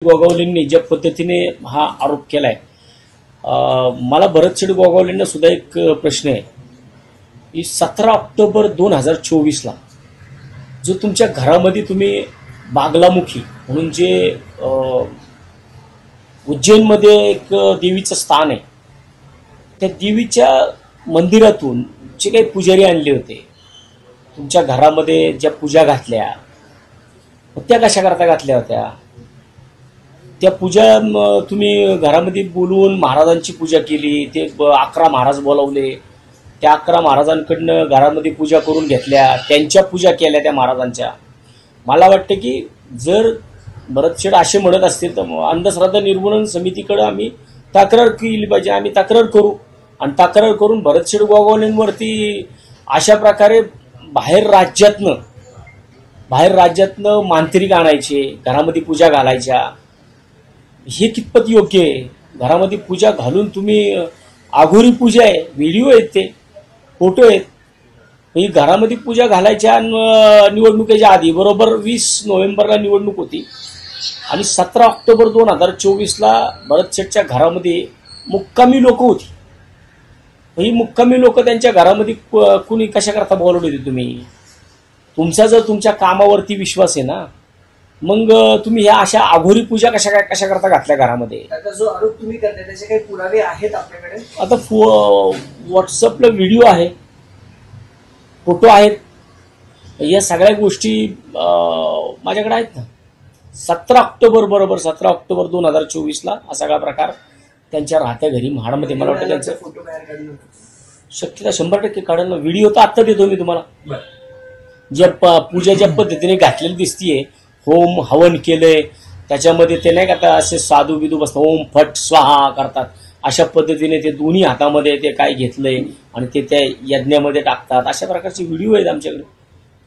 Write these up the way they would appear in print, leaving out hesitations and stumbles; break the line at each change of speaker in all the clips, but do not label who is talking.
गोगावलेंनी ज्या पद्धतीने हा आरोप केलाय, मला भरतशेठ गोगावलेंना सुद्धा एक प्रश्न आहे की 17 ऑक्टोबर 2024 ला जो तुमच्या घरामध्ये तुम्ही बागलामुखी म्हणून जे उज्जैनमध्ये एक देवीचं स्थान आहे, त्या देवीच्या मंदिरातून जे काही पुजारी आणले होते तुमच्या घरामध्ये, ज्या पूजा घातल्या त्या कशा करता घातल्या होत्या? त्या पूजा तुम्ही घरामध्ये बोलवून महाराजांची पूजा केली, ते 11 महाराज बोलावले, त्या 11 महाराजांकडनं घरामध्ये पूजा करून घेतल्या, त्यांच्या पूजा केल्या त्या महाराजांच्या. मला वाटतं की जर भरतशेठ असे म्हणत असतील तर अंधश्रद्धा निर्मूलन समितीकडे आम्ही तक्रार केली पाहिजे. आम्ही तक्रार करू आणि तक्रार करून भरतशेठ गोगावलेंवरती अशा प्रकारे बाहेर राज्यातनं मांत्रिक आणायचे, घरामध्ये पूजा घालायच्या, हे कितपत योग्य आहे? घरामध्ये पूजा घालून तुम्ही आघोरी पूजा आहे, व्हिडिओ आहेत, ते फोटो आहेत, ही घरामध्ये पूजा घालायच्या. निवडणुकीच्या आधी बरोबर 20 नोव्हेंबरला निवडणूक होती आणि 17 ऑक्टोबर 2024 ला भरतशेठच्या घरामध्ये मुक्कामी लोक होती. ही मुक्कामी लोक त्यांच्या घरामध्ये कुणी कशा करता बोलवले होते तुम्ही? तुमचा जर तुमच्या कामावरती विश्वास आहे ना, मग तुम्ही ह्या अशा आघोरी पूजा कशा करता घातल्या घरामध्ये?
आता जो आरोप तुम्ही करताय त्याचे काही पुरावे आहेत आपल्याकडे?
आता व्हॉट्सअपला व्हिडिओ आहे, फोटो आहेत, या सगळ्या गोष्टी माझ्याकडे आहेत ना. 17 ऑक्टोबर बरोबर 17 ऑक्टोबर 2024 ला हा सगळा प्रकार त्यांच्या राहत्या घरी महाडमध्ये, मला वाटतं त्यांचा
फोटो बाहेर काढला
शक्यता 100% काढणं. व्हिडिओ तर आत्ता देतो मी तुम्हाला. ज्या पूजा ज्या पद्धतीने घातलेली दिसतीये, होम हवन केलंय, त्याच्यामध्ये ते नाही का असे साधू बिधू बसतात, ओम फट स्वाहा करतात, अशा पद्धतीने ते दोन्ही हातामध्ये ते काय घेतलंय आणि ते त्या यज्ञामध्ये टाकतात. अशा प्रकारचे व्हिडिओ आहेत आमच्याकडे,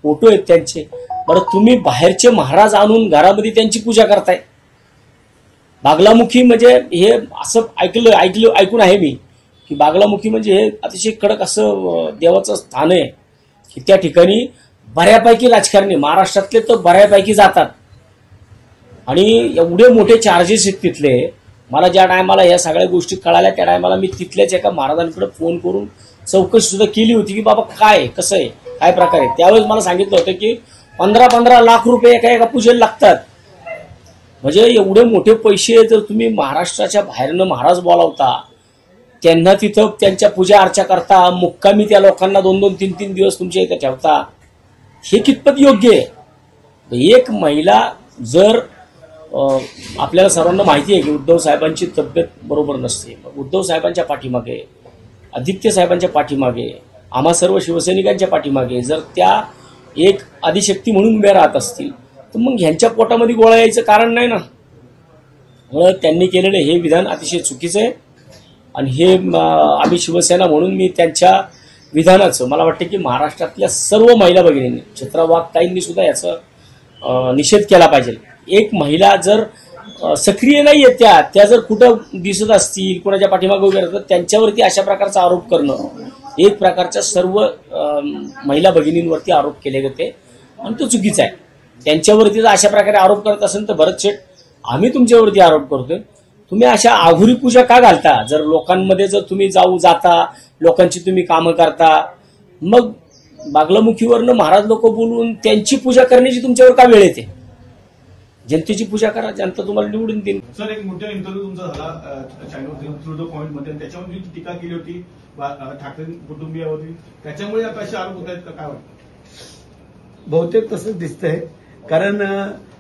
फोटो आहेत त्यांचे. बरं, तुम्ही बाहेरचे महाराज आणून घरामध्ये त्यांची पूजा करताय. बागलामुखी म्हणजे हे असं ऐकून आहे मी की बागलामुखी म्हणजे हे अतिशय कडक असं देवाचं स्थान आहे की त्या ठिकाणी बऱ्यापैकी राजकारणी महाराष्ट्रातले तर बऱ्यापैकी जातात आणि एवढे मोठे चार्जेस आहेत तिथले. मला ज्या टायमाला या सगळ्या गोष्टी कळाल्या त्या टायमाला मी तिथल्याच एका महाराजांकडे फोन करून चौकशी सुद्धा केली होती की बाबा काय कसं आहे, काय प्रकार आहे. त्यावेळेस मला सांगितलं होतं की 15-15 लाख रुपये एका पूजेला लागतात. म्हणजे एवढे मोठे पैसे जर तुम्ही महाराष्ट्राच्या बाहेरनं महाराज बोलावता, त्यांना तिथं त्यांच्या पूजा अर्चा करता, मुक्कामी त्या लोकांना 2-2, 3-3 दिवस तुमच्या इथे ठेवता, हे कितपत योग्य आहे? एक महिला जर आपल्याला सर्वांना माहिती आहे की उद्धव साहेबांची तब्येत बरोबर नसते, उद्धव साहेबांच्या पाठीमागे, आदित्य साहेबांच्या पाठीमागे, आम्हा सर्व शिवसैनिकांच्या पाठीमागे जर त्या एक आदिशक्ती म्हणून उभ्या राहत असतील तर मग ह्यांच्या पोटामध्ये गोळा यायचं कारण नाही ना. म्हणून त्यांनी केलेलं हे विधान अतिशय चुकीचं आहे आणि हे आम्ही शिवसेना म्हणून मी त्यांच्या विधानाचं, मला वाटतं की महाराष्ट्रातल्या सर्व महिला भगिनींनी, चित्रा वाघताईंनी सुद्धा याचा निषेध केला पाहिजे. एक महिला जर सक्रिय नाही आहे, त्या जर कुठं दिसत असतील, कोणाच्या पाठीमागे उभे राहतात, त्यांच्यावरती अशा प्रकारचा आरोप करणं एक प्रकारच्या सर्व महिला भगिनींवरती आरोप केले गेले आणि तो चुकीचा आहे. त्यांच्यावरती जर अशा प्रकारे आरोप करत असेल तर भरतशेठ, आम्ही तुमच्यावरती आरोप करतोय, तुम्ही अशा आघोरी पूजा का घालता? जर लोकांमध्ये जर तुम्ही जाता, लोकांची तुम्ही कामं करता, मग बागलामुखीवरनं महाराज लोक बोलून त्यांची पूजा करण्याची तुमच्यावर का वेळ येते? जनतेची पूजा करा, जनता तुम्हाला निवडून देईल.
सर, एक मोठा इंटरव्ह्यू तुमचा झाला चॅनल थ्रू द पॉइंट मध्ये, त्याच्यावर टीका केली होती ठाकरे कुटुंबियावरती, त्याच्यामुळे आता असे आरोप होत आहेत का, काय वाटतं?
बहुतेक तसंच दिसतंय, कारण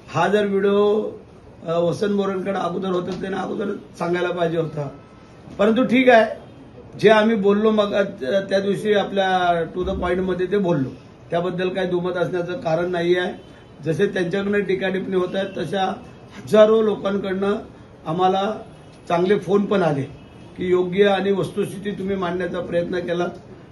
हा जर व्हिडिओ वसंत मोरेंकडे अगोदर होता त्याने अगोदर सांगायला पाहिजे होता. परंतु ठीक आहे, जे आम्ही बोललो मग त्या दिवशी आपल्या टू द पॉइंट मध्ये ते बोललो, त्याबद्दल काही दुमत असण्याचं कारण नाही आहे. जसे त्यांच्याकडनं टीकाटिप्पणी होत आहेत तशा हजारो लोकांकडनं आम्हाला चांगले फोन पण आले की योग्य आणि वस्तुस्थिती तुम्ही मांडण्याचा प्रयत्न केला,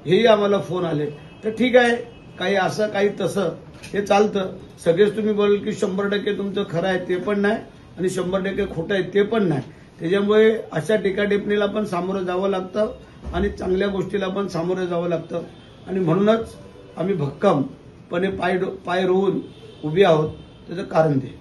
हेही आम्हाला फोन आले. तर ठीक आहे, काही असं काही तसं हे चालतं. सगळेच तुम्ही बोल की 100% तुमचं खरं आहे ते पण नाही आणि 100% खोटं आहे ते पण नाही. त्याच्यामुळे अशा टीकाटिप्पणीला पण सामोरं जावं लागतं आणि चांगल्या गोष्टीला पण सामोरं जावं लागतं आणि म्हणूनच आम्ही भक्कमपणे पाय रोवून उभी आहोत. त्याचं कारण ते